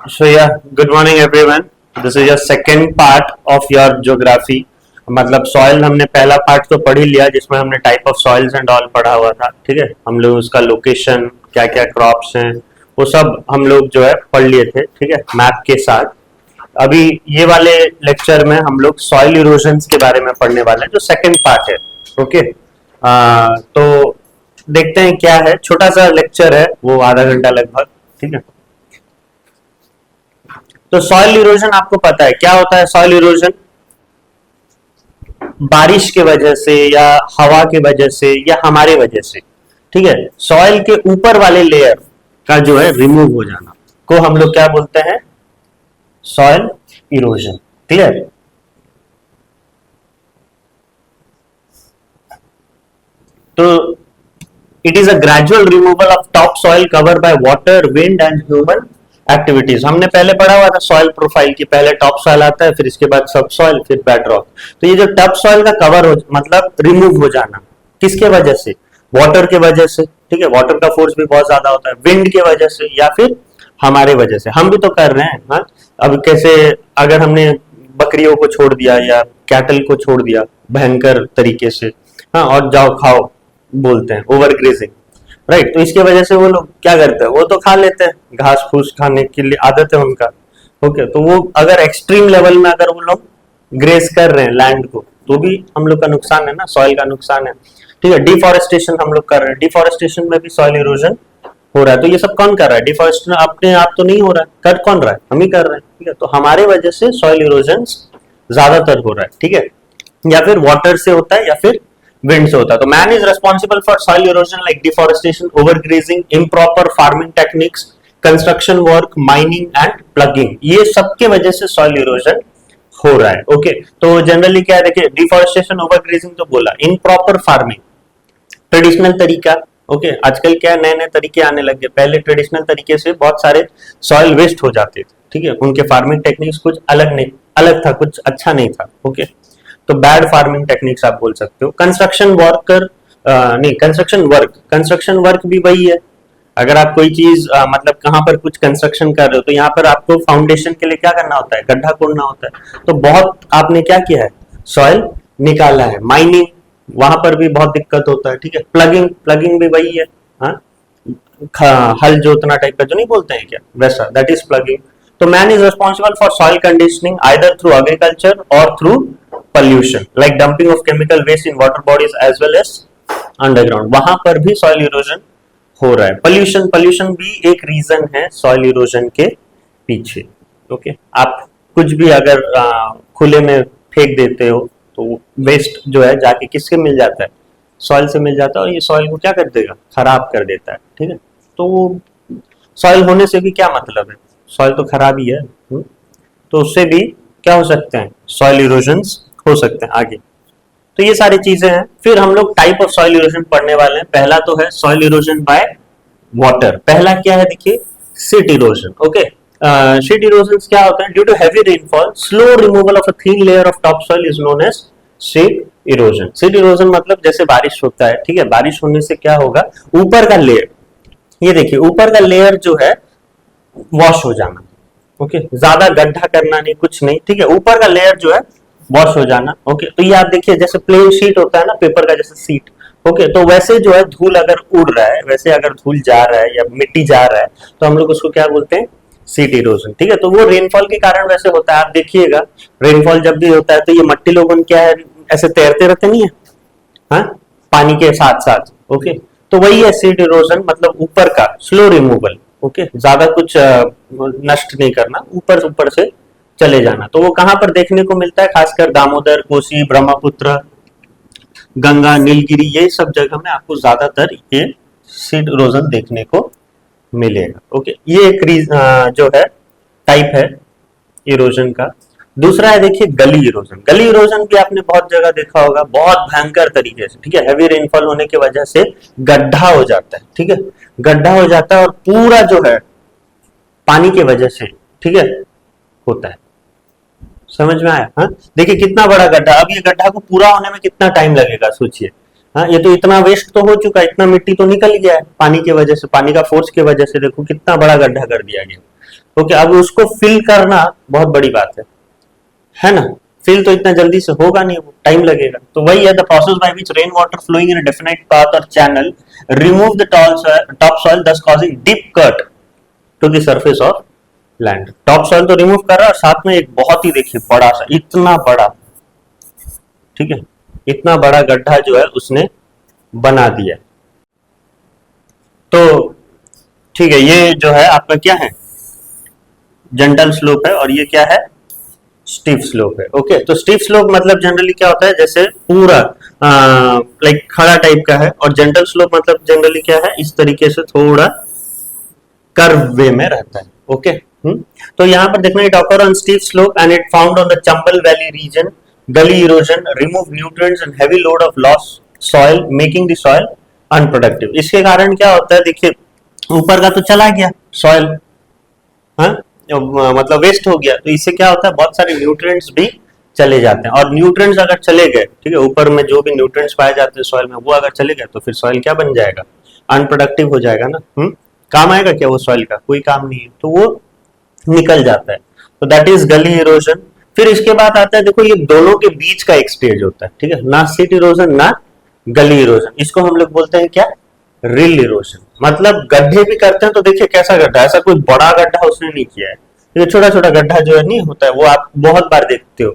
So yeah, good morning everyone. This is your second part of your geography. मतलब soil हमने पहला part तो पढ़ ही लिया जिसमें हमने type of soils and all पढ़ा हुआ था, ठीक है। हम लोग उसका लोकेशन, क्या क्या क्रॉप्स हैं, वो सब हम लोग जो है पढ़ लिए थे, ठीक है, मैप के साथ। अभी ये वाले लेक्चर में हम लोग सॉइल इरोजन्स के बारे में पढ़ने वाले हैं, जो सेकंड पार्ट है। ओके, तो देखते हैं क्या है। छोटा सा लेक्चर है, वो आधा घंटा लगभग, ठीक है। तो सॉइल इरोजन आपको पता है क्या होता है। सॉइल इरोजन बारिश के वजह से या हवा के वजह से या हमारे वजह से, ठीक है, सॉइल के ऊपर वाले लेयर का जो है रिमूव हो जाना को हम लोग क्या बोलते हैं, सॉइल इरोजन। क्लियर। तो it is a gradual removal of top soil cover by water, wind and human activities. हमने पहले पढ़ा हुआ था सॉइल प्रोफाइल की, पहले टॉप सॉइल आता है, फिर इसके बाद सब सॉइल, फिर बेड रॉक। तो ये जो टॉप सॉइल का कवर हो, मतलब रिमूव हो जाना, किसके वजह से, वाटर के वजह से, ठीक है, वाटर का फोर्स भी बहुत ज्यादा होता है, विंड के वजह से या फिर हमारे वजह से, हम भी तो कर रहे हैं। हाँ, अब कैसे अगर हमने बकरियों को छोड़ दिया या कैटल को छोड़ दिया भयंकर तरीके से, हाँ, और जाओ खाओ बोलते हैं, ओवर ग्रेजिंग, राइट। तो इसके वजह से वो लोग क्या करते हैं, वो तो खा लेते हैं, घास फूस खाने के लिए आदत है उनका। ओके, तो वो अगर एक्सट्रीम लेवल में अगर वो लोग ग्रेस कर रहे हैं लैंड को, तो भी हम लोग का नुकसान है ना, सॉइल का नुकसान है, ठीक है। डिफॉरेस्टेशन हम लोग कर रहे हैं, डिफॉरेस्टेशन में भी सॉइल इरोजन हो रहा है। तो ये सब कौन कर रहा है, डिफॉरेस्टेशन अपने आप तो नहीं हो रहा है, कर कौन रहा है, हम ही कर रहे हैं, ठीक है। तो हमारे वजह से सॉइल इरोजन ज्यादातर हो रहा है, ठीक है, या फिर वाटर से होता है या फिर विंड से होता है। तो man is responsible for soil erosion like deforestation, overgrazing, improper farming techniques, construction work, mining and plugging. ये सबके वजह से सॉइल इरोजन हो रहा है। ओके, तो जनरली क्या है, देखिए, डिफॉरेस्टेशन, ओवरग्रेजिंग तो बोला, इम्प्रॉपर फार्मिंग ट्रेडिशनल तरीका। ओके, आजकल क्या नए नए तरीके आने लग गए, पहले ट्रेडिशनल तरीके से बहुत सारे सॉइल वेस्ट हो जाते थे, ठीक है, उनके फार्मिंग टेक्निक्स कुछ अलग नहीं, अलग था, कुछ अच्छा नहीं था। ओके, तो बैड फार्मिंग टेक्निक्स आप बोल सकते हो। कंस्ट्रक्शन वर्कर नहीं, कंस्ट्रक्शन वर्क भी वही है। अगर आप कोई चीज मतलब कहाँ पर कुछ कंस्ट्रक्शन कर रहे हो, तो यहाँ पर आपको फाउंडेशन के लिए क्या करना होता है, गड्ढा खोदना होता है। तो बहुत आपने क्या किया है, सॉइल निकाला है। माइनिंग, वहां पर भी बहुत दिक्कत होता है, ठीक है। प्लगिंग भी वही है, हाँ, हल जोतना टाइप का जो नहीं बोलते हैं क्या, वैसा, दैट इज प्लगिंग। तो man is responsible for soil conditioning either through agriculture और through pollution like dumping of chemical waste in water bodies as well as underground। वहां पर भी सॉइल इरोजन हो रहा है। pollution भी एक रीजन है सॉइल इरोजन के पीछे। ओके, आप कुछ भी अगर खुले में फेंक देते हो तो वेस्ट जो है जाके किससे मिल जाता है, सॉइल से मिल जाता है, और ये सॉइल को क्या कर देगा, खराब कर देता है, ठीक है। तो सॉइल होने से भी क्या मतलब है, सॉइल तो खराब ही है। तो उससे भी क्या हो सकते हैं, सॉइल इरोजन्स हो सकते हैं आगे। तो ये सारी चीजें हैं। फिर हम लोग टाइप ऑफ सॉइल इरोजन पढ़ने वाले हैं। पहला तो है सॉइल इरोजन बाय वाटर। पहला क्या है, देखिए, sheet erosion. Okay, sheet erosion क्या होता है, due to heavy rainfall slow removal of a thin layer of top soil is known as sheet erosion. Sheet erosion मतलब जैसे बारिश होता है, ठीक है, बारिश होने से क्या होगा, ऊपर का लेयर, ये देखिए ऊपर का लेयर जो है वॉश हो जाना। ओके, ज्यादा गड्ढा करना नहीं, कुछ नहीं, ठीक है, ऊपर का लेयर जो है वॉश हो जाना। ओके, तो ये आप देखिए जैसे प्लेन शीट होता है ना, पेपर का जैसे सीट। ओके, तो वैसे जो है धूल अगर उड़ रहा है, वैसे अगर धूल जा रहा है या मिट्टी जा रहा है, तो हम लोग उसको क्या बोलते हैं, सीट इरोजन, ठीक है। तो वो रेनफॉल के कारण वैसे होता है। आप देखिएगा रेनफॉल जब भी होता है तो ये मट्टी लोगन क्या है, ऐसे तैरते रहते नहीं है, हाँ, पानी के साथ साथ। ओके, तो वही है सीट इरोजन, मतलब ऊपर का स्लो रिमूवल। ओके, ज्यादा कुछ नष्ट नहीं करना, ऊपर ऊपर से चले जाना। तो वो कहां पर देखने को मिलता है, खासकर दामोदर, कोसी, ब्रह्मपुत्र, गंगा, नीलगिरी, ये सब जगह में आपको ज्यादातर ये सीट इरोजन देखने को मिलेगा। ओके, ये एक जो है टाइप है इरोजन का। दूसरा है देखिए गली इरोजन। गली इरोजन भी आपने बहुत जगह देखा होगा, बहुत भयंकर तरीके से, ठीक है, हैवी रेनफॉल होने की वजह से गड्ढा हो जाता है, ठीक है, गड्ढा हो जाता है और पूरा जो है पानी की वजह से, ठीक है, होता है। समझ में आया, हाँ, देखिए कितना बड़ा गड्ढा, अब ये गड्ढा को पूरा होने में कितना टाइम लगेगा सोचिए। हाँ, ये तो इतना वेस्ट तो हो चुका है, इतना मिट्टी तो निकल गया है पानी की वजह से, पानी का फोर्स की वजह से, देखो कितना बड़ा गड्ढा कर दिया गया। ओके, अब उसको फिल करना बहुत बड़ी बात है ना। फिल तो इतना जल्दी से होगा नहीं, वो टाइम लगेगा। तो वही है, the process by which rain water flowing in a definite path और channel remove the top soil thus causing deep cut to the surface of land. Top soil तो रिमूव कर रहा है और साथ में एक बहुत ही, देखिए बड़ा सा, इतना बड़ा, ठीक है, इतना बड़ा गड्ढा जो है उसने बना दिया। तो ठीक है, ये जो है आपका क्या है, जेंटल स्लोप है, और ये क्या है, स्टीप स्लोप है। ओके, तो स्टीप स्लोप मतलब जनरली क्या होता है, जैसे पूरा लाइक खड़ा टाइप का है, और जेंटल स्लोप मतलब जनरली क्या है, इस तरीके से थोड़ा कर्व वे में रहता है। ओके, तो यहाँ पर देखना, it occur on steep slope and it found on the Chambal valley region, gully erosion, remove nutrients and heavy load of loss soil making the soil unproductive. इसके कारण क्या होता है, देखिए ऊपर का तो चला गया सॉइल, हाँ मतलब वेस्ट हो गया, तो इससे क्या होता है, बहुत सारे न्यूट्रिएंट्स भी चले जाते हैं, और न्यूट्रिएंट्स अगर चले गए, ठीक है, ऊपर में जो भी न्यूट्रिएंट्स पाए जाते हैं सॉइल में, वो अगर चले गए तो फिर सॉइल क्या बन जाएगा, अनप्रोडक्टिव हो जाएगा ना। काम आएगा क्या वो सॉइल का, कोई काम नहीं है, तो वो निकल जाता है। तो दैट इज गली इरोजन। फिर इसके बाद आता है, देखो ये दोनों के बीच का एक स्टेज होता है, ठीक है, ना सीट इरोजन ना गली इरोजन, इसको हम लोग बोलते हैं क्या, रिल इरोजन। मतलब गड्ढे भी करते हैं, तो देखिए कैसा गड्ढा, ऐसा कोई बड़ा गड्ढा उसने नहीं किया है, ये छोटा छोटा गड्ढा जो है नहीं होता है, वो आप बहुत बार देखते हो,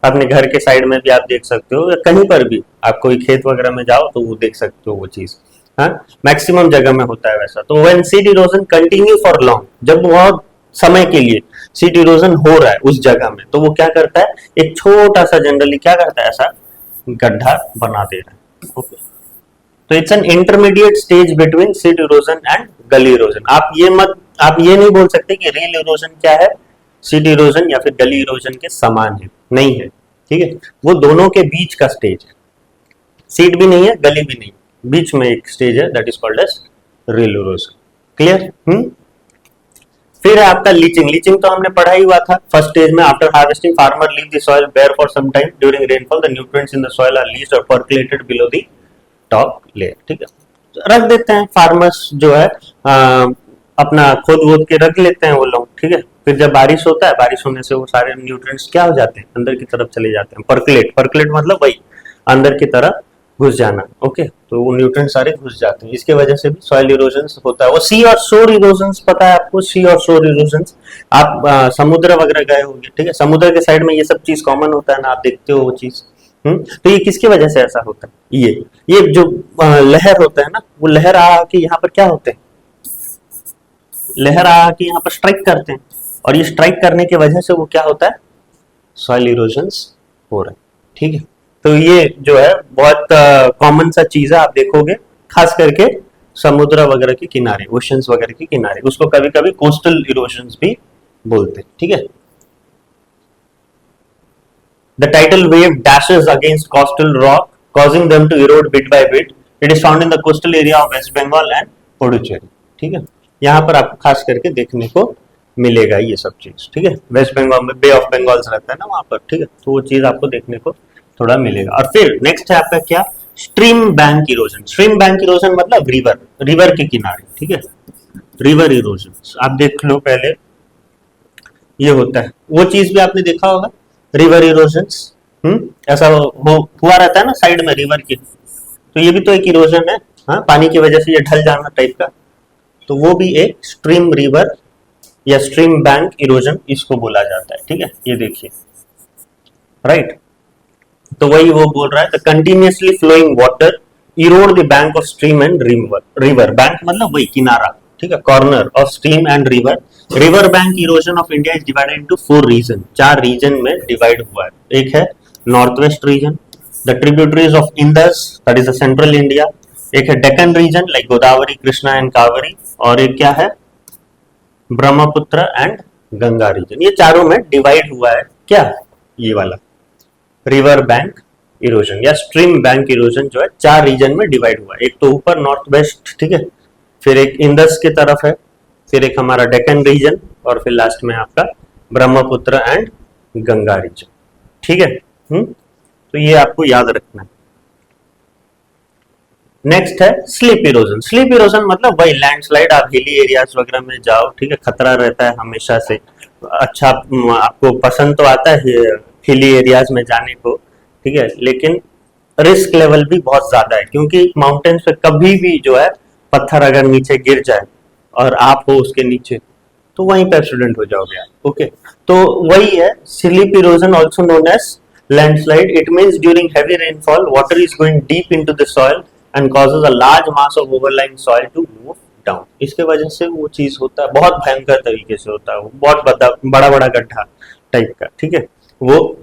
अपने घर के साइड में भी आप देख सकते हो, या कहीं पर भी आप कोई खेत वगैरह में जाओ तो वो देख सकते हो वो चीज, हाँ मैक्सिमम जगह में होता है वैसा। तो when seed erosion continue for long, जब बहुत समय के लिए सीड इरोजन हो रहा है उस जगह में, तो वो क्या करता है, एक छोटा सा जनरली क्या करता है, ऐसा गड्ढा बना दे रहा है। ओके, तो it's an intermediate stage between seed erosion and गली इरोजन। आप ये नहीं बोल सकते कि रील इरोजन क्या है, सीड इरोजन या फिर गली इरोजन के समान है, नहीं है, ठीक है, वो दोनों के बीच का स्टेज है, सीड भी नहीं है गली भी नहीं, बीच में एक स्टेज है, that is called as rill erosion. Clear? फिर है आपका लीचिंग। लीचिंग तो हमने पढ़ा ही हुआ था फर्स्ट स्टेज में, after harvesting farmer leave the soil bare for some time during rainfall, the nutrients in the soil are leached और percolated below the top layer, ठीक है, रख देते हैं फार्मर्स जो है, अपना खोद वोद के रख लेते हैं वो लोग, ठीक है, फिर जब बारिश होता है, बारिश होने से वो सारे न्यूट्रिएंट्स क्या हो जाते हैं, अंदर की तरफ चले जाते हैं, पर्कुलेट मतलब वही अंदर की तरफ घुस जाना। ओके, तो वो न्यूट्रिएंट सारे घुस जाते हैं, इसके वजह से भी सॉइल इरोजन होता है। वो सी और शोर इरोजन पता है आपको, सी और शोर इरोजन, आप समुद्र वगैरह गए होंगे, ठीक है, समुद्र के साइड में ये सब चीज कॉमन होता है ना, आप देखते हो वो चीज। तो ये किसकी वजह से ऐसा होता है, ये जो लहर होता है ना, वो लहर आके यहाँ पर क्या होते हैं, लहर आके यहाँ पर स्ट्राइक करते हैं, और ये स्ट्राइक करने की वजह से वो क्या होता है, सॉइल इरोजन हो रहा है, ठीक है। तो ये जो है बहुत कॉमन सा चीज है, आप देखोगे खास करके समुद्र वगैरह के किनारे, ओशंस वगैरह के किनारे, उसको कभी कभी कोस्टल इरोजन भी बोलते हैं, ठीक है। The tidal wave dashes against coastal rock, causing them to erode bit by bit. It is found in the coastal area of West Bengal and Puducherry. ठीक है, यहाँ पर आपको खास करके देखने को मिलेगा ये सब चीज, ठीक है, वेस्ट बंगाल में बे ऑफ बंगाल रहता है ना वहां पर, ठीक है, तो वो चीज आपको देखने को थोड़ा मिलेगा। और फिर नेक्स्ट है आपका क्या, stream bank erosion. Stream bank erosion मतलब रिवर के किनारे, ठीक है, रिवर इरोजन आप देख लो पहले, ये होता है, वो चीज भी आपने देखा होगा, रिवर इरोजन्स, ऐसा हुआ रहता है ना साइड में रिवर की, तो ये भी तो एक इरोजन है, हाँ पानी की वजह से ये ढल जाना टाइप का, तो वो भी एक स्ट्रीम रिवर या स्ट्रीम बैंक इरोजन इसको बोला जाता है, ठीक है, ये देखिए, राइट। तो वही वो बोल रहा है, the continuously flowing water erode the bank of stream and river bank मतलब वही किनारा, ठीक है, corner of stream and river. River bank erosion of India is divided into 4 region, 4 region में डिवाइड हुआ है। एक है north west region, the tributaries of Indus that is the central India, एक है Deccan region like Godavari Krishna and Kaveri, और एक क्या है ब्रह्मपुत्र एंड गंगा रीजन। ये चारों में डिवाइड हुआ है क्या, ये वाला रिवर बैंक इरोजन या स्ट्रीम बैंक इरोजन जो है 4 रीजन में डिवाइड हुआ है। एक तो ऊपर नॉर्थ वेस्ट, ठीक है, फिर एक इंडस की तरफ है, फिर एक हमारा डेक्कन रीजन, और फिर लास्ट में आपका ब्रह्मपुत्र एंड गंगा रीजन, ठीक है। तो ये आपको याद रखना है। नेक्स्ट है स्लीप इरोजन। स्लीप इरोजन मतलब वही लैंडस्लाइड, आप हिली एरियाज वगैरह में जाओ, ठीक है, खतरा रहता है हमेशा से। अच्छा, आपको पसंद तो आता है हिली एरियाज में जाने को, ठीक है, लेकिन रिस्क लेवल भी बहुत ज्यादा है, क्योंकि माउंटेन्स पे कभी भी जो है पत्थर अगर नीचे गिर जाए और आप हो उसके नीचे, तो वहीं पे एक्सीडेंट हो जाओगे आप। ओके, तो वही है slip erosion also known as landslide. It means during heavy rainfall water is going deep into the soil and causes a large mass of overlying soil to move down. इसके वजह से वो चीज होता है, बहुत भयंकर तरीके से होता है, वो बहुत बड़ा बड़ा गड्ढा टाइप का, ठीक है, वो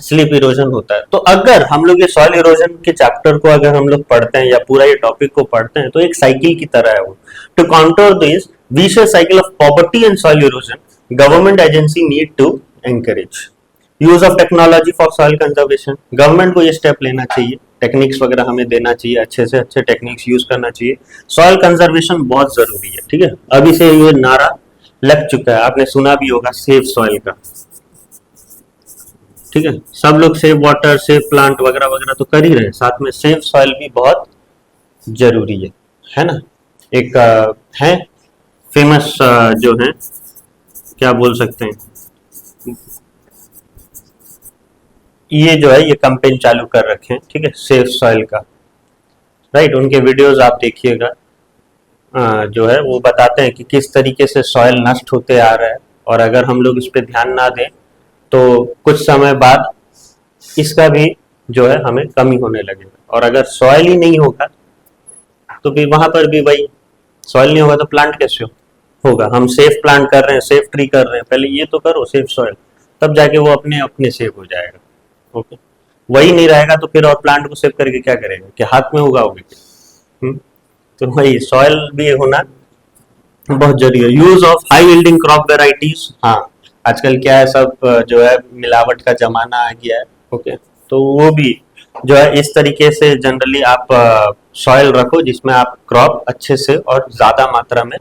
स्लीप इरोजन होता है। तो अगर हम लोग ये सॉइल इरोजन के चैप्टर को अगर हम लोग पढ़ते हैं या पूरा ये टॉपिक को पढ़ते हैं, तो एक साइकिल की तरह है वो। To counter this vicious cycle of poverty and soil erosion, government agency need to encourage use of technology for soil conservation। Government को ये स्टेप लेना चाहिए, टेक्निक्स वगैरह हमें देना चाहिए, अच्छे से अच्छे टेक्निक्स यूज करना चाहिए। सॉइल कंजर्वेशन बहुत जरूरी है, ठीक है। अभी से ये नारा लग चुका है, आपने सुना भी होगा सेव सॉइल का, ठीक है। सब लोग सेव वाटर, सेव प्लांट वगैरह वगैरह तो कर ही रहे हैं, साथ में सेव सॉइल भी बहुत जरूरी है ना। एक है फेमस जो है, क्या बोल सकते हैं, ये जो है ये कैंपेन चालू कर रखे हैं, ठीक है, सेव सॉइल का, राइट। उनके वीडियोस आप देखिएगा, जो है वो बताते हैं कि किस तरीके से सॉइल नष्ट होते आ रहा है, और अगर हम लोग इस पे ध्यान ना दें तो कुछ समय बाद इसका भी जो है हमें कमी होने लगेगा। और अगर सॉइल ही नहीं होगा तो भी वहां पर भी वही, सॉइल नहीं होगा तो प्लांट कैसे होगा। हम सेफ प्लांट कर रहे हैं, सेफ ट्री कर रहे हैं, पहले ये तो करो सेफ सॉइल, तब जाके वो अपने अपने सेव हो जाएगा। ओके, वही नहीं रहेगा तो फिर और प्लांट को सेव करके क्या करेगा, कि हाथ में उगाओगे। तो वही सॉइल भी होना बहुत जरूरी है। Use of high yielding crop varieties, हाँ आजकल क्या है, सब जो है मिलावट का जमाना आ गया है। ओके, तो वो भी जो है इस तरीके से जनरली आप सॉइल रखो जिसमें आप क्रॉप अच्छे से और ज्यादा मात्रा में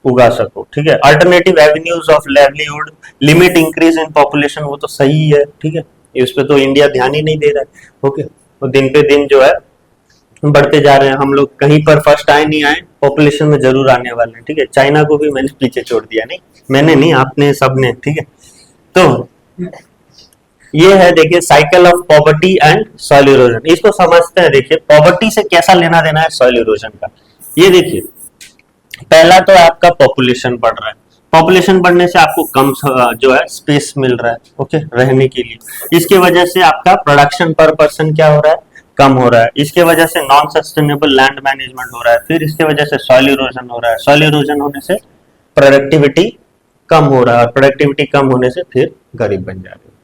उगा सको, ठीक है। Alternative avenues of livelihood, limit increase in population, वो तो सही है, ठीक है, इस पे तो इंडिया ध्यान ही नहीं दे रहा है। ओके, तो दिन पे दिन जो है बढ़ते जा रहे हैं हम लोग, कहीं पर फर्स्ट आए नहीं आए, पॉपुलेशन में जरूर आने वाले हैं, ठीक है। चाइना को भी मैंने पीछे छोड़ दिया, नहीं मैंने नहीं, आपने सबने, ठीक है। तो ये है देखिए cycle of poverty and soil erosion, इसको समझते हैं। देखिए पॉवर्टी से कैसा लेना देना है सॉइल इरोजन का, ये देखिए पहला तो आपका पॉपुलेशन बढ़ रहा है, पॉपुलेशन बढ़ने से आपको कम जो है स्पेस मिल रहा है, ओके, रहने के लिए। इसके वजह से आपका प्रोडक्शन पर पर्सन क्या हो रहा है, कम हो रहा है। इसके वजह से नॉन सस्टेनेबल लैंड मैनेजमेंट हो रहा है, फिर इसके वजह से सॉइल इरोजन हो रहा है, सॉइल इरोजन होने से प्रोडक्टिविटी कम हो रहा है, और प्रोडक्टिविटी कम होने से फिर गरीब बन जा रहे हैं।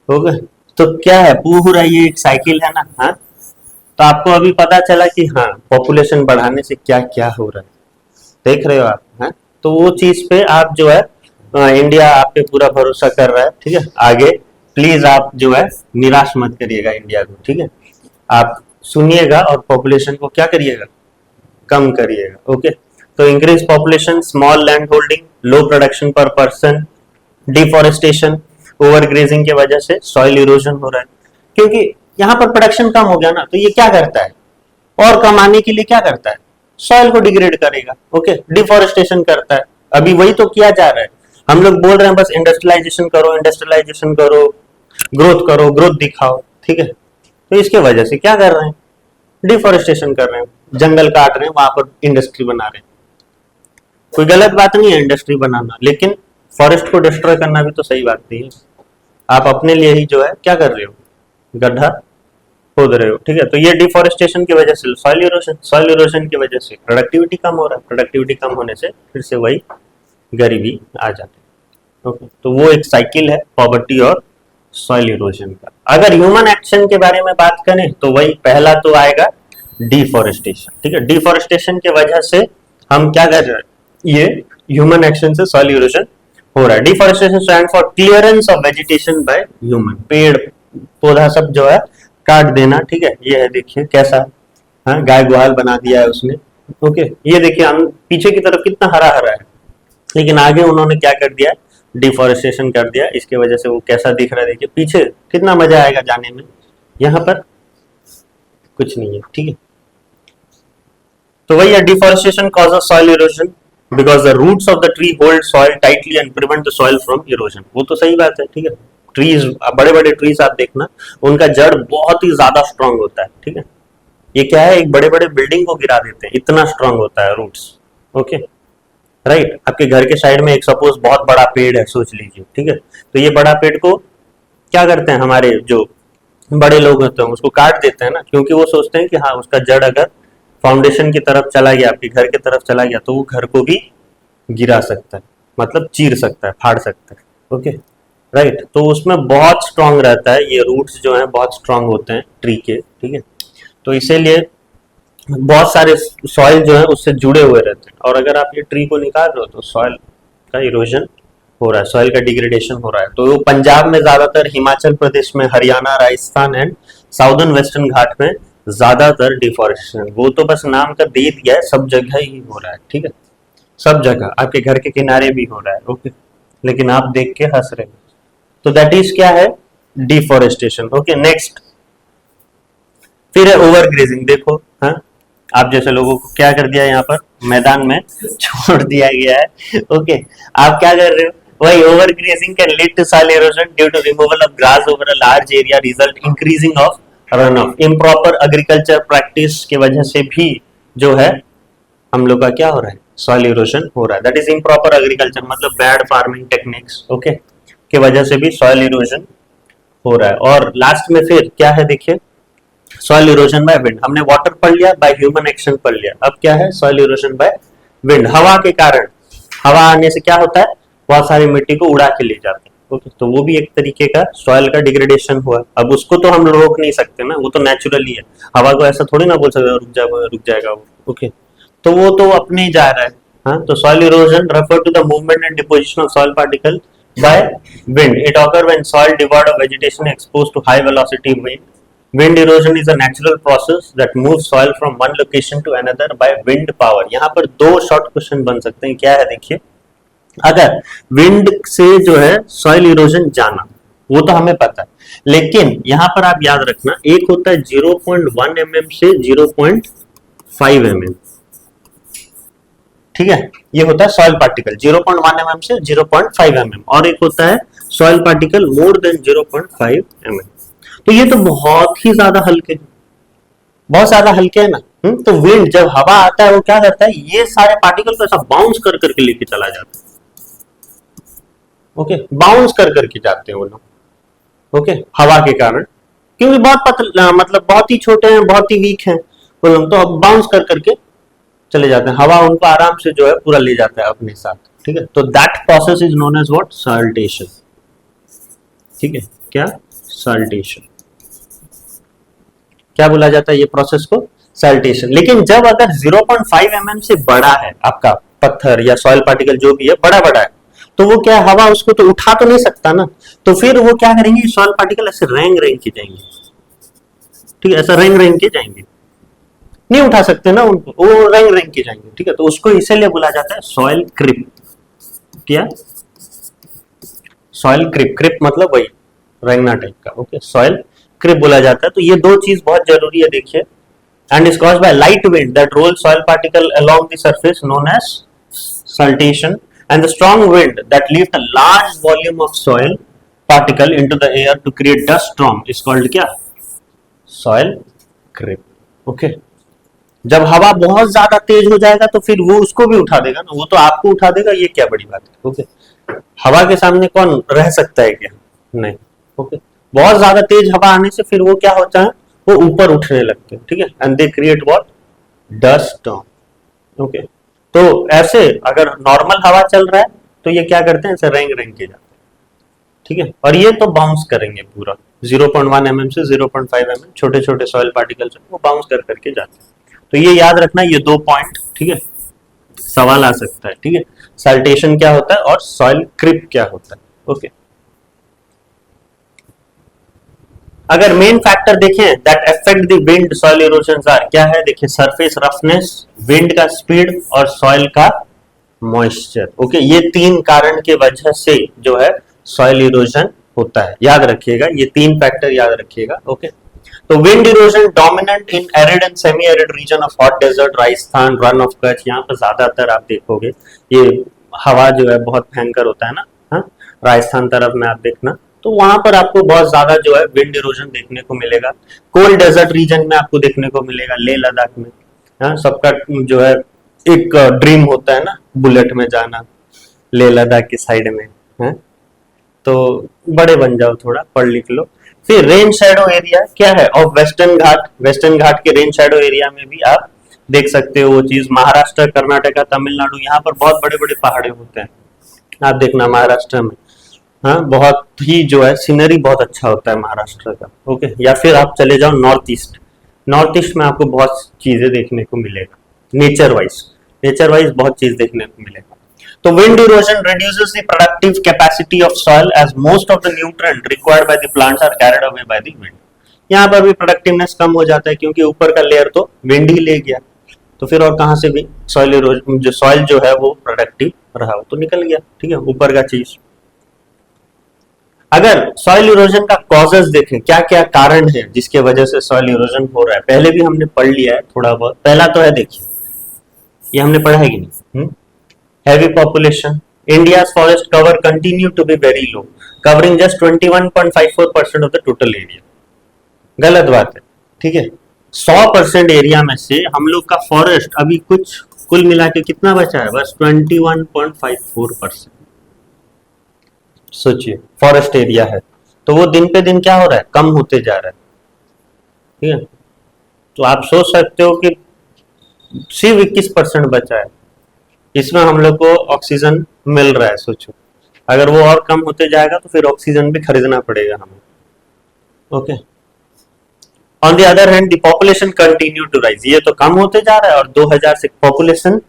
हो गए, तो क्या है पूरा ये एक साइकिल है ना। हाँ, तो आपको अभी पता चला कि हाँ पॉपुलेशन बढ़ाने से क्या क्या हो रहा है, देख रहे हो आप। हाँ, तो वो चीज पे आप जो है इंडिया आप पे पूरा भरोसा कर रहा है, ठीक है। आगे प्लीज आप जो है निराश मत करिएगा इंडिया को, ठीक है। आप सुनिएगा और पॉपुलेशन को क्या करिएगा, कम करिएगा। ओके, तो increase population, small land holding, low production per person, deforestation, over grazing की वजह से सॉइल इरोजन हो रहा है, क्योंकि यहाँ पर प्रोडक्शन कम हो गया ना, तो ये क्या करता है, और कमाने के लिए क्या करता है, सॉइल को डिग्रेड करेगा। ओके, डिफॉरेस्टेशन करता है, अभी वही तो किया जा रहा है। हम लोग बोल रहे हैं बस इंडस्ट्रियलाइजेशन करो, इंडस्ट्रियलाइजेशन करो, ग्रोथ करो, ग्रोथ दिखाओ, ठीक है। तो इसके वजह से क्या कर रहे हैं, डिफॉरेस्टेशन कर रहे हैं, जंगल काट रहे हैं, वहां पर इंडस्ट्री बना रहे हैं। कोई गलत बात नहीं है इंडस्ट्री बनाना, लेकिन फॉरेस्ट को डिस्ट्रॉय करना भी तो सही बात नहीं है। आप अपने लिए ही जो है क्या कर रहे हो, गड्ढा खोद रहे हो, ठीक है। तो ये डिफॉरेस्टेशन की वजह से सॉइल इरोजन की वजह से प्रोडक्टिविटी कम हो रहा है, प्रोडक्टिविटी कम होने से फिर से वही गरीबी आ जाती है। ओके, तो वो एक साइकिल है पॉवर्टी और सॉइल इरोजन का। अगर ह्यूमन एक्शन के बारे में बात करें तो वही पहला तो आएगा डिफॉरेस्टेशन, ठीक है। डिफॉरेस्टेशन की वजह से हम क्या कर रहे हैं, ये ह्यूमन एक्शन से सॉइल इरोजन हो रहा है। Deforestation stand for clearance of vegetation by human, पेड़ पौधा सब जो है काट देना, ठीक है। ये है देखिए कैसा, हाँ गाय गुहाल बना दिया है उसने। ओके, ये देखिए हम पीछे की तरफ कितना हरा हरा है, लेकिन आगे उन्होंने क्या कर दिया, डिफॉरेस्टेशन कर दिया। इसके वजह से वो कैसा दिख रहा है, देखिए पीछे कितना मजा आएगा जाने में, यहाँ पर कुछ नहीं है, ठीक है। तो वही है, deforestation causes soil erosion because the roots of the tree hold soil tightly and prevent the soil from erosion. वो तो सही बात है, ठीक है। ट्रीज, बड़े बड़े ट्रीज आप देखना, उनका जड़ बहुत ही ज्यादा स्ट्रांग होता है, ठीक है। ये क्या है, एक बड़े बड़े बिल्डिंग को गिरा देते हैं, इतना स्ट्रांग होता है रूट्स। Okay, right. आपके घर के साइड में एक सपोज बहुत बड़ा पेड़ है, सोच लीजिए, ठीक है। तो ये बड़ा पेड़ को क्या करते हैं, हमारे जो बड़े लोग होते हैं उसको काट देते हैं ना, क्योंकि वो सोचते हैं कि हाँ उसका जड़ अगर फाउंडेशन की तरफ चला गया, आपके घर की तरफ चला गया, तो वो घर को भी गिरा सकता है, मतलब चीर सकता है, फाड़ सकता है। Okay, right. तो उसमें बहुत स्ट्रांग रहता है, ये रूट्स जो है बहुत स्ट्रांग होते हैं ट्री के, ठीक है। तो इसीलिए बहुत सारे सॉइल जो है उससे जुड़े हुए रहते हैं, और अगर आप ये ट्री को निकाल रहे हो तो सॉइल का इरोजन हो रहा है, सॉइल का डिग्रेडेशन हो रहा है। तो वो पंजाब में ज्यादातर, हिमाचल प्रदेश में, Haryana, Rajasthan and southern western Ghat में ज्यादातर डिफॉरेस्टेशन, वो तो बस नाम का दे दिया है, सब जगह ही हो रहा है, ठीक है। सब जगह, आपके घर के किनारे भी हो रहा है। ओके, लेकिन आप देख के हंस रहे हो, तो दैट इज क्या है, डिफॉरेस्टेशन। ओके, नेक्स्ट फिर है ओवर ग्रेजिंग। देखो, हाँ, आप जैसे लोगों को क्या कर दिया, यहाँ पर मैदान में छोड़ दिया गया है। ओके, आप क्या कर रहे हो, वही over grazing can lead to soil erosion due to removal of grass over a large area, result increasing of run off. Improper agriculture practice की वजह से भी जो है हम लोग का क्या हो रहा है, सॉइल इरोजन हो रहा है। दैट इज इम्प्रॉपर एग्रीकल्चर, मतलब बैड फार्मिंग टेक्निक्स, ओके, की वजह से भी सॉइल इरोजन हो रहा है। और लास्ट में फिर क्या है, देखिए, सॉइल इरोजन बाय विंड। हमने वाटर पढ़ लिया, बाय ह्यूमन एक्शन पढ़ लिया, अब क्या है, सॉइल इरोजन बाय विंड। हवा के कारण, हवा आने से क्या होता है, बहुत सारी मिट्टी को उड़ा के ले जाते हैं। ओके, तो वो भी एक तरीके का सॉइल का डिग्रेडेशन हुआ। अब उसको तो हम रोक नहीं सकते ना, वो तो नेचुरली है। हवा को ऐसा थोड़ी ना बोल सकते रुक जाएगा वो। ओके, तो वो तो अपने ही जा रहा है। हाँ, तो soil erosion refer to the movement and deposition of soil particle by wind. It occurs when soil devoid of vegetation exposed to high velocity wind. Wind erosion is a natural process that moves soil from one location to another by wind power. यहाँ पर दो short question बन सकते हैं, क्या है देखिए, अगर विंड से जो है सॉइल इरोजन जाना, वो तो हमें पता है, लेकिन यहाँ पर आप याद रखना, एक होता है 0.1 mm से 0.5 mm, ठीक है। ये होता है सॉइल पार्टिकल 0.1 mm से 0.5 mm, और एक होता है soil particle more than 0.5 mm। तो ये तो बहुत ही ज्यादा हल्के, बहुत ज्यादा हल्के है ना। तो विंड, जब हवा आता है वो क्या करता है, ये सारे पार्टिकल को ऐसा बाउंस कर करके लेके चला जाता है। ओके, बाउंस कर करके जाते हैं वो लोग, ओके, हवा के कारण, क्योंकि बहुत पतला, मतलब बहुत ही छोटे हैं, बहुत ही वीक हैं वो लोग, तो अब बाउंस कर करके चले जाते हैं, हवा उनको आराम से जो है पूरा ले जाता है अपने साथ, ठीक है। तो that process is known as what, saltation, ठीक है। क्या, सॉल्टेशन, क्या बोला जाता है ये प्रोसेस को, सॉल्टेशन। लेकिन जब अगर 0.5 mm से बड़ा है आपका पत्थर या सॉइल पार्टिकल जो भी है, बड़ा बड़ा है, तो वो क्या, हवा उसको तो उठा तो नहीं सकता ना, तो फिर वो क्या करेंगे, सॉइल पार्टिकल ऐसे रेंग रेंग के जाएंगे, ठीक है, ऐसा रेंग रेंग के जाएंगे, नहीं उठा सकते ना उनको, वो रेंग रेंग के जाएंगे, ठीक है। तो उसको इसीलिए बोला जाता है सॉइल क्रिप। क्या, सॉइल क्रिप, क्रिप मतलब वही रेंगना टाइप का, ओके, सॉइल क्रिप बोला जाता है। तो ये दो चीज बहुत जरूरी है, देखिए, and is caused by light wind that roll soil particle along the surface known as saltation, and the strong wind that lift a large volume of soil particle into the air to create dust storm is called क्या, soil creep. Okay, जब हवा बहुत ज्यादा तेज हो जाएगा तो फिर वो उसको भी उठा देगा ना, वो तो आपको उठा देगा, ये क्या बड़ी बात है। ओके, हवा के सामने कौन रह सकता है क्या, नहीं। ओके, बहुत ज्यादा तेज हवा आने से फिर वो क्या होता है, वो ऊपर उठने लगते हैं, ठीक है, and they create what, dust storm. Okay, तो ऐसे अगर नॉर्मल हवा चल रहा है तो ये क्या करते हैं, ऐसे रेंग रेंग के जाते हैं, ठीक है, और ये तो बाउंस करेंगे पूरा 0.1 mm से 0.5 mm, छोटे छोटे सॉइल पार्टिकल्स वो बाउंस कर करके जाते हैं। तो ये याद रखना, ये दो पॉइंट, ठीक है, सवाल आ सकता है, ठीक है, सल्टेशन क्या होता है और सॉइल क्रिप क्या होता है। ओके, अगर मेन फैक्टर देखें that affect the wind soil erosion are, क्या है, देखिए, सरफेस रफनेस, विंड का स्पीड और सॉइल का मॉइस्चर। ओके, ये तीन कारण के वजह से जो है सॉइल इरोजन होता है, याद रखिएगा, ये तीन फैक्टर याद रखिएगा। ओके, तो wind erosion dominant in arid and semi arid region of hot desert, Rajasthan, Rann of Kutch, यहाँ पर ज्यादातर आप देखोगे ये हवा जो है बहुत भयंकर होता है ना, हाँ, राजस्थान तरफ में आप देखना, तो वहां पर आपको बहुत ज्यादा जो है विंड इरोजन देखने को मिलेगा। कोल्ड डेजर्ट रीजन में आपको देखने को मिलेगा, लेह लद्दाख में, हाँ, सबका जो है एक ड्रीम होता है ना बुलेट में जाना लेह लद्दाख की साइड में, है, तो बड़े बन जाओ, थोड़ा पढ़ लिख लो। फिर रेन शैडो एरिया क्या है ऑफ वेस्टर्न घाट, वेस्टर्न घाट के रेन शैडो एरिया में भी आप देख सकते हो वो चीज। महाराष्ट्र, कर्नाटका, तमिलनाडु, यहाँ पर बहुत बड़े बड़े पहाड़े होते हैं, आप देखना महाराष्ट्र में, हाँ, बहुत ही जो है सीनरी बहुत अच्छा होता है महाराष्ट्र का, ओके। या फिर आप चले जाओ नॉर्थ ईस्ट, नॉर्थ ईस्ट में आपको बहुत चीजें देखने को मिलेगा, नेचर वाइज बहुत चीज देखने को मिलेगा। तो wind erosion reduces the productive capacity of soil as most of the nutrient required by the plants are carried away by the wind। यहाँ पर भी प्रोडक्टिवनेस कम हो जाता है क्योंकि ऊपर का लेयर तो विंड ही ले गया, तो फिर और कहाँ से भी सॉइल इरोजन, जो सॉइल जो है वो प्रोडक्टिव रहा वो तो निकल गया, ठीक है, ऊपर का चीज। अगर सॉइल इरोजन का कॉजेस देखें, क्या क्या कारण है जिसके वजह से सॉइल इरोजन हो रहा है, पहले भी हमने पढ़ लिया है थोड़ा बहुत। पहला तो है, देखिए ये हमने पढ़ा है कि नहीं, heavy population, India's forest cover continue to be very low, covering just 21.54% of the total area। गलत बात है, ठीक है, 100% एरिया में से हम लोग का फॉरेस्ट अभी कुछ कुल मिला के कितना बचा है, बस 21.54%। सोचिए फॉरेस्ट एरिया है, तो वो दिन पे दिन क्या हो रहा है, कम होते जा रहा है, ठीक है। तो आप सोच सकते हो कि सिर्फ 21% बचा है, इसमें हम लोग को ऑक्सीजन मिल रहा है, सोचो अगर वो और कम होते जाएगा तो फिर ऑक्सीजन भी खरीदना पड़ेगा हमें, okay. On the other hand the population continue to rise, ये तो कम होते जा रहा है और 2000 से पॉपुलेशन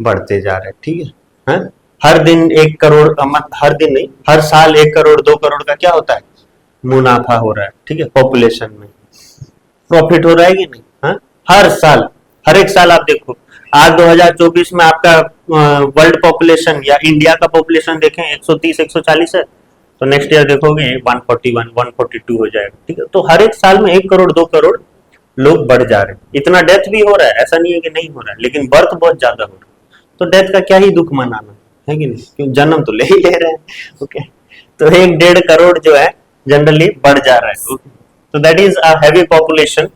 बढ़ते जा रहा है, ठीक है, हाँ? हर दिन 1 करोड़, हर दिन नहीं, हर साल 1 करोड़ 2 करोड़ का क्या होता है, मुनाफा हो रहा है, ठीक है, पॉपुलेशन में प्रॉफिट हो रहा है कि नहीं, हाँ? हर साल, हर एक साल आप देखो, आज 2024 में आपका वर्ल्ड पॉपुलेशन या इंडिया का पॉपुलेशन देखें 130 140 है, तो नेक्स्ट ईयर देखोगे 141 142 हो जाएगा, ठीक है। तो हर एक साल में 1 करोड़ 2 करोड़ लोग बढ़ जा रहे हैं। इतना डेथ भी हो रहा है, ऐसा नहीं है कि नहीं हो रहा है, लेकिन बर्थ बहुत ज्यादा हो रहा है, तो डेथ का क्या ही दुख मनाना है कि नहीं, क्यों, जन्म तो ले ही ले रहे हैं, ओके। तो 1-1.5 करोड़ जो है जनरली बढ़ जा रहा है, ओके। तो that is a heavy population.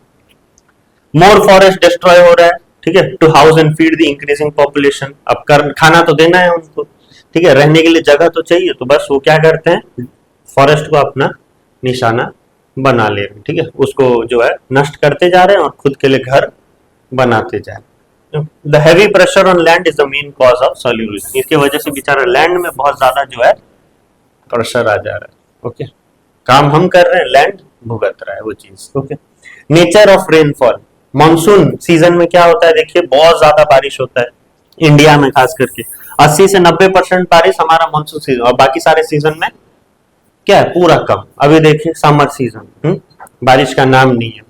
More forest destroy हो रहा है, ठीक है, to house and feed the increasing population. अब खाना तो देना है उनको, ठीक है, रहने के लिए जगह तो चाहिए, तो बस वो क्या करते हैं, फॉरेस्ट को अपना निशाना बना ले रहे हैं, ठीक है, उसको जो है नष्ट करते जा रहे हैं और खुद के लिए घर बनाते जा रहे हैं। The heavy pressure on land is the main cause of soil erosion, इसकी वजह से बेचारा लैंड में बहुत ज्यादा जो है प्रेशर आ जा रहा है, ओके। काम हम कर रहे हैं, लैंड भुगत रहा है वो चीज, okay. Nature of rainfall, monsoon season में क्या होता है, देखिए बहुत ज्यादा बारिश होता है इंडिया में, खास करके 80 से 90% बारिश हमारा मानसून सीजन, और बाकी सारे सीजन में क्या है, पूरा कम। अभी देखिए समर सीजन, बारिश का नाम नहीं है,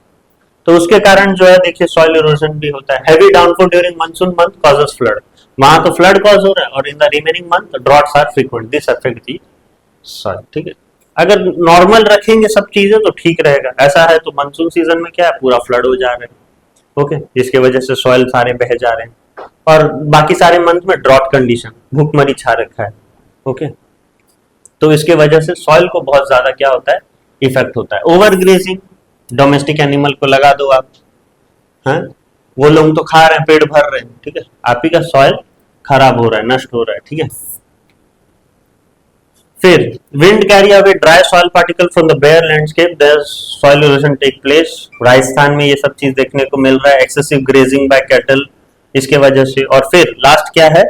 तो उसके कारण जो है देखिए सॉइल इरोजन भी होता है। Heavy downfall during monsoon month causes flood, वहां तो फ्लड कॉज हो रहा है, और in the remaining month droughts are frequent, this affect the soil, ठीक है। अगर नॉर्मल रखेंगे सब चीजें तो ठीक रहेगा, ऐसा है तो मानसून सीजन में क्या है, पूरा फ्लड हो जा रहा है, ओके, जिसकी वजह से सॉइल सारे बह जा रहे हैं, और बाकी सारे मंथ में ड्रॉट कंडीशन, भूखमरी छा रखा है, ओके। तो इसके वजह से सॉइल को बहुत ज्यादा क्या होता है, इफेक्ट होता है। ओवर ग्रेजिंग, डोमेस्टिक एनिमल को लगा दो आप, हैं, वो लोग तो खा रहे हैं, पेट भर रहे हैं, ठीक है, आप ही का सॉइल खराब हो रहा है, नष्ट हो रहा है, ठीक है। फिर wind carry away dry soil particle from the bare landscape, there soil erosion take place. Rajasthan में ये सब चीज देखने को मिल रहा है, एक्सेसिव ग्रेजिंग बाय कैटल, इसके वजह से। और फिर लास्ट क्या है,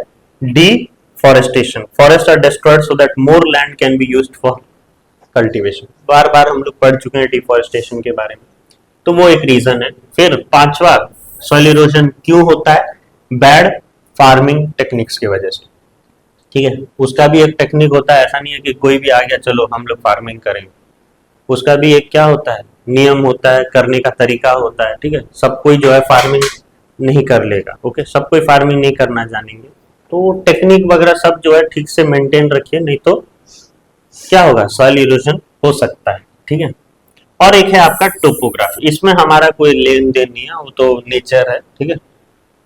deforestation, forest are destroyed so that more land can be used for cultivation. बार बार हम लोग पढ़ चुके हैं डिफॉरेस्टेशन के बारे में, तो वो एक रीजन है। फिर पांचवा, सॉइल इरोजन क्यों होता है, बैड फार्मिंग टेक्निक्स की वजह से, ठीक है। उसका भी एक टेक्निक होता है, ऐसा नहीं है कि कोई भी आ गया चलो हम लोग फार्मिंग करेंगे, उसका भी एक क्या होता है, नियम होता है, करने का तरीका होता है, ठीक है। सब कोई जो है फार्मिंग नहीं कर लेगा, ओके, सब कोई फार्मिंग नहीं करना जानेंगे, तो टेक्निक वगैरह सब जो है ठीक से मेंटेन रखिए, नहीं तो क्या होगा, सॉइल इरोजन हो सकता है, ठीक है। और एक है आपका टोपोग्राफी, इसमें हमारा कोई लेन देन नहीं है, वो तो नेचर है, ठीक है,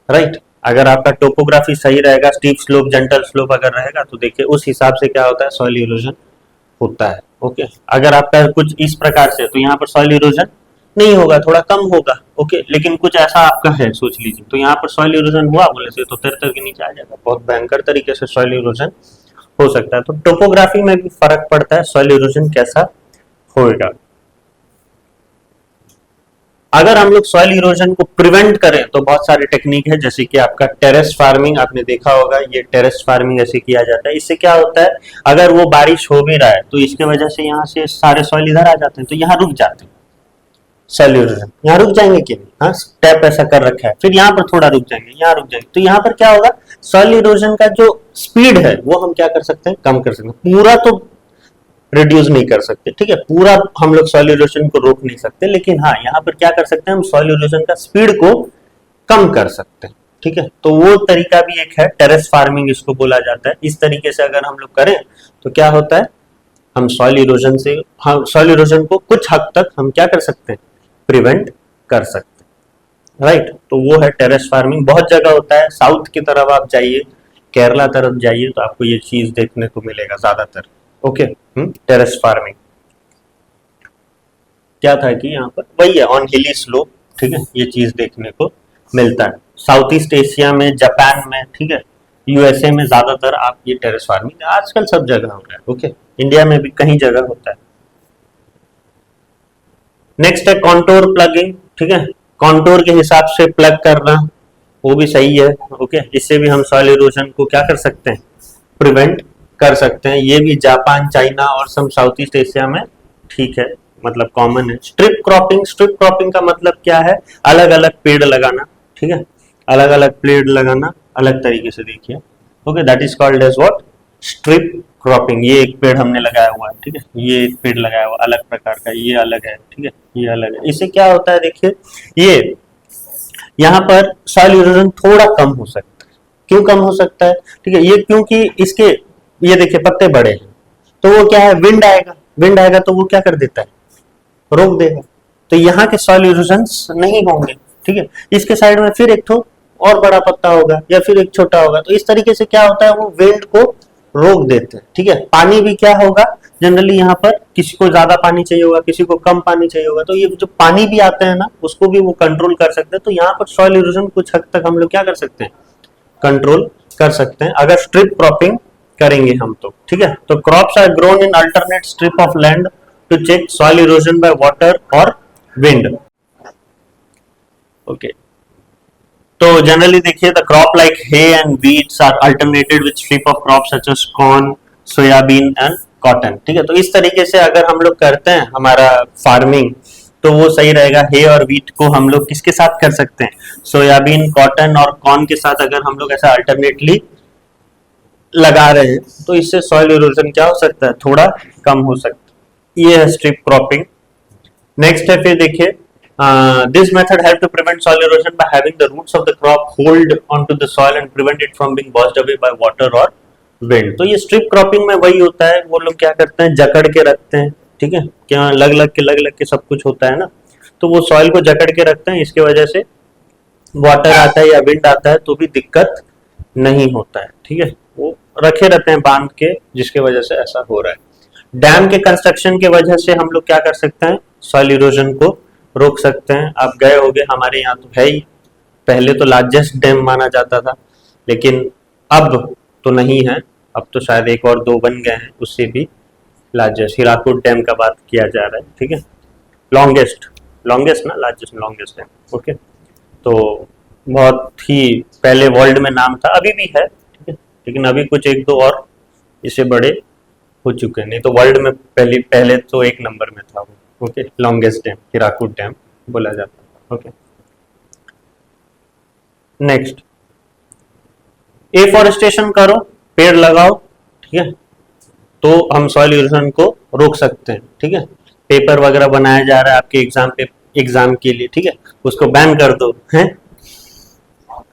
राइट। अगर आपका टोपोग्राफी सही रहेगा, स्टीप स्लोप जेंटल स्लोप अगर रहेगा तो देखिए उस हिसाब से क्या होता है, सॉइल इरोजन होता है। ओके, अगर आपका कुछ इस प्रकार से तो यहाँ पर सॉइल इरोजन नहीं होगा, थोड़ा कम होगा। ओके, लेकिन कुछ ऐसा आपका है, सोच लीजिए, तो यहाँ पर सॉइल इरोजन हुआ बोले से तो तर के नीचे आ जाएगा, बहुत भयंकर तरीके से सॉइल इरोजन हो सकता है। तो टोपोग्राफी में भी फर्क पड़ता है, सॉइल इरोजन कैसा होगा। अगर हम लोग सॉइल इरोजन को प्रिवेंट करें तो बहुत सारे टेक्निक है, जैसे कि आपका टेरेस फार्मिंग, आपने देखा होगा, ये टेरेस फार्मिंग ऐसे किया जाता है। इससे क्या होता है, अगर वो बारिश हो भी रहा है तो इसके वजह से यहाँ से सारे सॉइल इधर आ जाते हैं, तो यहाँ रुक जाते हैं सॉइल इरोजन, यहाँ रुक जाएंगे कि नहीं, हाँ स्टेप ऐसा कर रखा है, फिर यहाँ पर थोड़ा रुक जाएंगे, यहाँ रुक जाएंगे, तो यहाँ पर क्या होगा, सॉइल इरोजन का जो स्पीड है वो हम क्या कर सकते हैं, कम कर सकते हैं। पूरा तो रिड्यूस नहीं कर सकते, ठीक है, पूरा हम लोग सॉइल इरोजन को रोक नहीं सकते, लेकिन हाँ यहाँ पर क्या कर सकते हैं, हम सॉइल इरोजन का स्पीड को कम कर सकते हैं, ठीक है। तो वो तरीका भी एक है, टेरेस फार्मिंग इसको बोला जाता है। इस तरीके से अगर हम लोग करें तो क्या होता है, हम सॉइल इरोजन को कुछ हद तक हम क्या कर सकते हैं, प्रिवेंट कर सकते हैं, राइट। तो वो है टेरेस फार्मिंग, बहुत जगह होता है, साउथ की तरफ आप जाइए, केरला तरफ जाइए तो आपको ये चीज देखने को मिलेगा ज्यादातर। ओके, टेरेस फार्मिंग क्या था कि यहाँ पर वही है, ऑन हिली स्लोप, ठीक है, ये चीज देखने को मिलता है साउथ ईस्ट एशिया में, जापान में, ठीक है, यूएसए में ज्यादातर आप ये टेरेस फार्मिंग आजकल सब जगह हो रहा है। ओके, इंडिया में भी कहीं जगह होता है। नेक्स्ट है कॉन्टोर प्लगिंग, ठीक है, कॉन्टोर के हिसाब से प्लग करना, वो भी सही है। ओके, इससे भी हम सॉइल इरोजन को क्या कर सकते हैं, प्रिवेंट कर सकते हैं। ये भी जापान, चाइना और सब साउथ ईस्ट एशिया में ठीक है, मतलब कॉमन है। स्ट्रिप क्रॉपिंग का मतलब क्या है, अलग अलग पेड़ लगाना, ठीक है, अलग अलग पेड़ लगाना अलग तरीके से, देखिए। Okay, that is called as what, strip cropping. ये एक पेड़ हमने लगाया हुआ है, ठीक है, ये एक पेड़ लगाया हुआ अलग प्रकार का, ये अलग है, ठीक है, ये अलग है। इससे क्या होता है, देखिए ये यहाँ पर सॉइल इरोजन थोड़ा कम हो सकता है। क्यों कम हो सकता है, ठीक है, ये क्योंकि इसके ये देखिए पत्ते बड़े हैं, तो वो क्या है, विंड आएगा तो वो क्या कर देता है, रोक देगा, तो यहाँ के सॉइल इरोजन नहीं होंगे, ठीक है। इसके साइड में फिर एक ठो और बड़ा पत्ता होगा या फिर एक छोटा होगा, तो इस तरीके से क्या होता है, वो विंड को रोक देते हैं, ठीक है। पानी भी क्या होगा, जनरली यहाँ पर किसी को ज्यादा पानी चाहिए होगा, किसी को कम पानी चाहिए होगा, तो ये जो पानी भी आते हैं ना, उसको भी वो कंट्रोल कर सकते हैं। तो यहाँ पर सॉइल इरोजन कुछ हद तक हम लोग क्या कर सकते हैं, कंट्रोल कर सकते हैं, अगर स्ट्रिप क्रॉपिंग करेंगे हम तो, ठीक है। तो crops are grown in alternate strip of land to check soil erosion by water और विंड। ओके, तो जनरली देखिए the crop like hay and wheats are alternated with strip of crop such as corn, soybean and cotton, ठीक है। तो इस तरीके से अगर हम लोग करते हैं हमारा फार्मिंग तो वो सही रहेगा। हे और वीट को हम लोग किसके साथ कर सकते हैं, सोयाबीन, कॉटन और कॉर्न के साथ अगर हम लोग ऐसा अल्टरनेटली लगा रहे हैं तो इससे सॉइल इरोजन क्या हो सकता है, थोड़ा कम हो सकता है। ये है स्ट्रिप क्रॉपिंग। नेक्स्ट है फिर देखिए, this method help to prevent soil erosion by having the roots of the crop hold onto the soil and prevent it from being washed away by water or wind। तो ये strip cropping में वही होता है, वो लोग क्या करते हैं, जकड़ के रखते हैं, ठीक है, क्या लग लग के सब कुछ होता है ना, तो वो सॉइल को जकड़ के रखते हैं, इसके वजह से वाटर आता है या विंड आता है तो भी दिक्कत नहीं होता है, ठीक है, वो रखे रहते हैं बांध के, जिसके वजह से ऐसा हो रहा है। डैम के कंस्ट्रक्शन के वजह से हम लोग क्या कर सकते हैं, सॉइल इरोजन को रोक सकते हैं। आप गए होंगे, हमारे यहाँ तो है ही, पहले तो लार्जेस्ट डैम माना जाता था, लेकिन अब तो नहीं है, अब तो शायद एक और दो बन गए हैं, उससे भी लार्जेस्ट हीराकुड डैम का बात किया जा रहा है, ठीक है, लॉन्गेस्ट ना, लॉन्गेस्ट डैम। ओके, तो बहुत ही पहले वर्ल्ड में नाम था, अभी भी है, ठीक है, लेकिन अभी कुछ एक दो और इससे बड़े हो चुके हैं, नहीं तो वर्ल्ड में पहले तो एक नंबर में था वो। Okay, longest dam Hirakud dam बोला जाता है। ओके, नेक्स्ट, एफॉरेस्टेशन करो, पेड़ लगाओ, ठीक है, तो हम सॉइल इरोजन को रोक सकते हैं, ठीक है। पेपर वगैरह बनाया जा रहा है आपके एग्जाम के लिए, ठीक है, उसको बैन कर दो, हैं,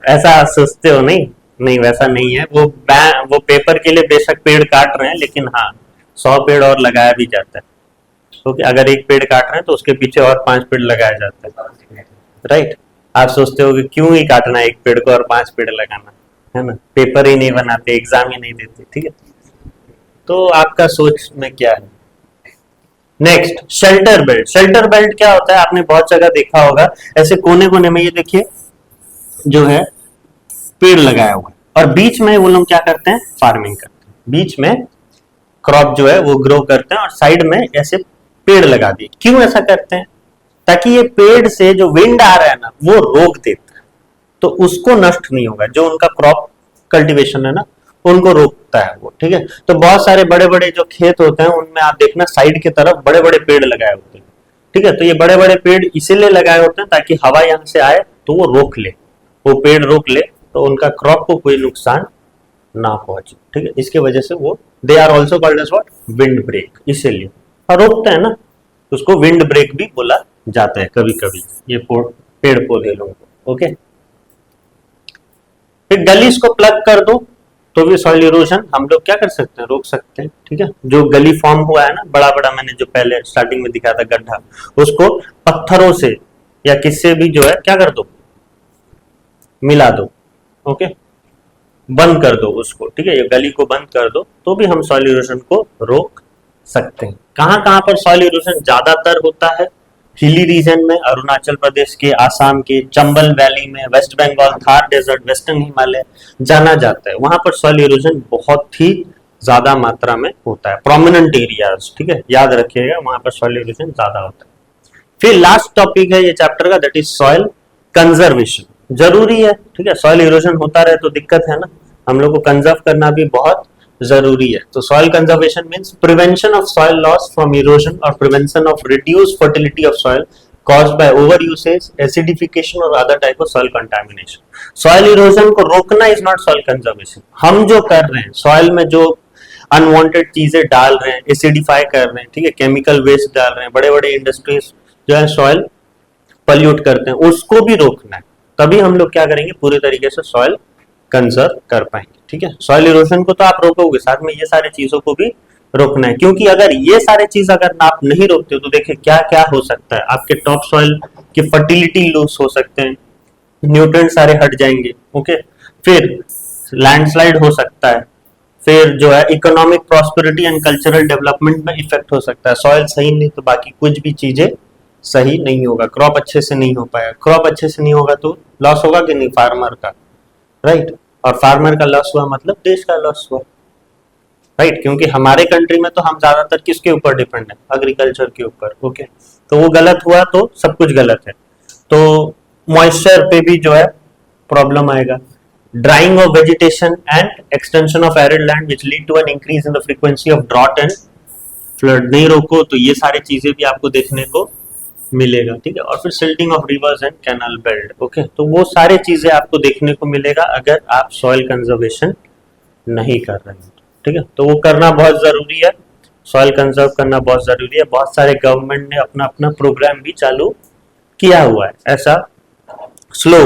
ऐसा सोचते हो? नहीं वैसा नहीं है, वो पेपर के लिए बेशक पेड़ काट रहे हैं, लेकिन हाँ 100 पेड़ और लगाया भी जाता है। ओके, अगर एक पेड़ काट रहे हैं तो उसके पीछे और 5 पेड़ लगाए जाते हैं, राइट। आप सोचते हो कि क्यों ही काटना है एक पेड़ को और 5 पेड़ लगाना, है ना, पेपर ही नहीं बनाते, एग्जाम ही नहीं देते, ठीक है। तो आपका सोच में क्या है। Next, shelter belt. Shelter belt क्या होता है, आपने बहुत जगह देखा होगा, ऐसे कोने कोने में ये देखिए जो है पेड़ लगाया हुआ है और बीच में वो लोग क्या करते हैं, फार्मिंग करते हैं, बीच में क्रॉप जो है वो ग्रो करते हैं और साइड में ऐसे पेड़ लगा दिए। क्यों ऐसा करते हैं, ताकि ये पेड़ से जो विंड आ रहा है ना वो रोक देता है, तो उसको नष्ट नहीं होगा, जो उनका क्रॉप कल्टीवेशन है ना उनको रोकता है वो, ठीक है। तो बहुत सारे बड़े बड़े जो खेत होते हैं उनमें आप देखना साइड की तरफ बड़े बड़े पेड़ लगाए होते हैं, ठीक है। तो ये बड़े बड़े पेड़ इसीलिए लगाए होते हैं ताकि हवा यहाँ से आए तो वो रोक ले, वो पेड़ रोक ले, तो उनका क्रॉप को कोई नुकसान ना पहुंचे, ठीक है। इसके वजह से वो they are also called as what, wind break, इसीलिए रोकते हैं ना, उसको विंड ब्रेक भी बोला जाता है कभी कभी ये पेड़ पौधे लोगों को, ओके। फिर गलीज को प्लग कर दो तो भी सॉइल इरोजन हम लोग क्या कर सकते हैं, रोक सकते हैं, ठीक है। जो गली फॉर्म हुआ है ना बड़ा बड़ा, मैंने जो पहले स्टार्टिंग में दिखाया था गड्ढा, उसको पत्थरों से या किससे भी जो है क्या कर दो, मिला दो, ओके, बंद कर दो उसको, ठीक है। ये गली को बंद कर दो तो भी हम सॉइल इरोजन को रोक सकते हैं। कहां कहां पर सॉइल इरोजन ज्यादातर होता है, हिली रीजन में, अरुणाचल प्रदेश के, आसाम के, चंबल वैली में, West Bengal, Thar desert, western Himalaya जाना जाता है, वहां पर सॉइल इरोजन बहुत ही ज्यादा मात्रा में होता है, प्रोमिनेंट एरियाज, ठीक है, याद रखिएगा वहां पर सॉइल इरोजन ज्यादा होता है। फिर लास्ट टॉपिक है ये चैप्टर का, दैट इज सॉइल कंजर्वेशन। जरूरी है, ठीक है, सॉइल इरोजन होता रहे तो दिक्कत है ना, हम लोग को कंजर्व करना भी बहुत जरूरी है। तो soil conservation means prevention of soil loss from erosion और prevention of reduce fertility of soil caused by over usage, acidification और other type of soil contamination. Soil erosion को रोकना इज नॉट सॉइल कंजर्वेशन। हम जो कर रहे हैं soil में, जो अनवांटेड चीजें डाल रहे हैं, एसिडिफाई कर रहे हैं, ठीक है, केमिकल वेस्ट डाल रहे हैं, बड़े बड़े इंडस्ट्रीज जो है सॉइल पल्यूट करते हैं, उसको भी रोकना है, तभी हम लोग क्या करेंगे, पूरे तरीके से सॉइल कंजर्व कर पाएंगे, ठीक है। सॉइल इरोजन को तो आप रोकोगे, साथ में ये सारी चीजों को भी रोकना है, क्योंकि अगर ये सारे चीज अगर आप नहीं रोकते तो देखिए क्या क्या हो सकता है, आपके टॉप सॉइल की फर्टिलिटी लूज हो सकते हैं, न्यूट्रिएंट सारे हट जाएंगे, ओके। फिर लैंडस्लाइड हो सकता है, फिर जो है economic prosperity and cultural development में इफेक्ट हो सकता है। सॉइल सही नहीं तो बाकी कुछ भी चीजें सही नहीं होगा, क्रॉप अच्छे से नहीं हो पाएगा, क्रॉप अच्छे से नहीं होगा तो लॉस होगा कि नहीं फार्मर का, राइट। और फार्मर का लॉस हुआ मतलब देश का लॉस हुआ, राइट, क्योंकि हमारे कंट्री में तो हम ज्यादातर किसके ऊपर डिपेंड है, एग्रीकल्चर के ऊपर, ओके। तो वो गलत हुआ तो सब कुछ गलत है। तो मॉइस्चर पे भी जो है प्रॉब्लम आएगा, drying of vegetation and extension of arid land which lead to an increase in the frequency of drought and flood. नहीं रोको तो ये सारी चीजें भी आपको देखने को मिलेगा, ठीक है। और फिर silting of reverse and canal belt, okay. तो वो सारे चीजें आपको देखने को मिलेगा अगर आप सॉइल कंजर्वेशन नहीं कर रहे हैं, ठीक है। तो वो करना बहुत जरूरी है, सॉइल कंजर्व करना बहुत जरूरी है। बहुत सारे गवर्नमेंट ने अपना अपना प्रोग्राम भी चालू किया हुआ है, ऐसा स्लो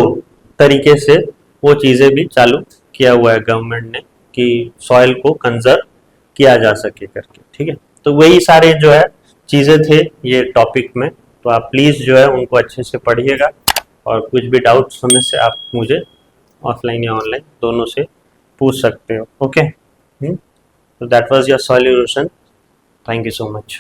तरीके से वो चीजें भी चालू किया हुआ है गवर्नमेंट ने कि सॉइल को कंजर्व किया जा सके करके, ठीक है। तो वही सारे जो है चीजें थे ये टॉपिक में, तो आप प्लीज जो है उनको अच्छे से पढ़िएगा और कुछ भी डाउट्स होने से आप मुझे ऑफलाइन या ऑनलाइन दोनों से पूछ सकते हो, okay. So that was your soil erosion. Thank you so much.